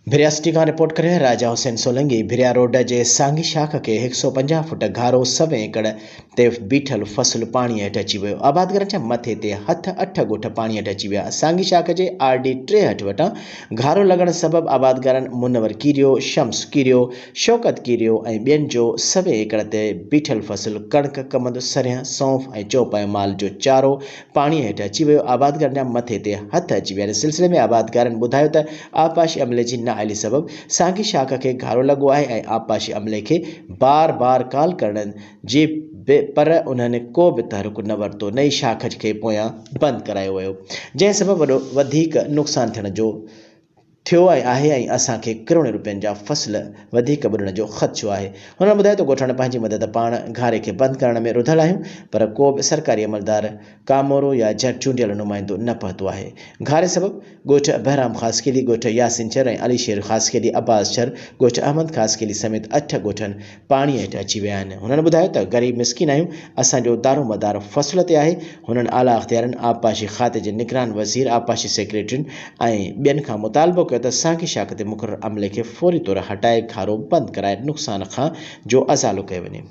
भिरिया सिटी खां रिपोर्ट करे राजा हुसैन सोलंकी। भिरिया रोड जे सांगी शाख के 150 फुट घारो 100 एकड़ ते बीठल फसल पानी हेठि अची वियो। आबादगारनि जा मथे ते हथ 8 ॻोठ पानी हेठि अची विया। सांगी शाख जे RD 63 वटां घारो लॻण सबबि आबादगारनि मुनवर कीरियो, शम्स कीरियो, शौकत कीरियो ऐं ॿियनि जो 100 एकड़ ते बीठल फसल कणक, कमंद, सरियह, सौंफ ऐं चौपायो माल जो चारो पानी हेठि अची वियो। आबादगारनि जा मथे ते हथ अची विया। इन सिलसिले में आबादगारनि ॿुधायो त आबपाशी अमले जी नाअहली सबबि सांगी शाख के घारो लॻो आहे ऐं आबपाशी अमले खे बार बार कॉल करण जी पर उन्हनि को बि तहरुक न वरितो। नई शाख खे पोयां बंदि करायो वियो, जंहिं सबबि वधीक नुक़सानु थियण जो थियो आहे ऐं असांखे करोड़नि रुपयनि जा फसल वधीक ॿुॾण जो ख़दशो आहे। हुननि ॿुधायो त ॻोठाणा पंहिंजी मदद पाण घारे खे बंदि करण में रुधल आहियूं, पर को बि सरकारी अमलदार, कामोरो या चूंडियल नुमाइंदो न पहुतो आहे। घारे सबबि ॻोठ बहराम ख़ासकेली, ॻोठ यासिन चर ऐं अलीशेर ख़ासकेली, अब्बास चर, ॻोठ अहमद ख़ासकेली समेत 8 ॻोठनि पाणी हेठि अची विया आहिनि। हुननि ॿुधायो त ग़रीब मिसकिन आहियूं, असांजो दारोमदार फसल ते आहे। हुननि आला अख़्तियारनि, आबपाशी खाते जे निगरान वज़ीर, आबपाशी सेक्रेटरियुनि ऐं ॿियनि खां मुतालबो कयो त सांगी शाख ते मुक़ररु अमले खे फौरी तौर हटाए घारो बंदि कराए नुक़सान खां जो अज़ालो कयो वञे।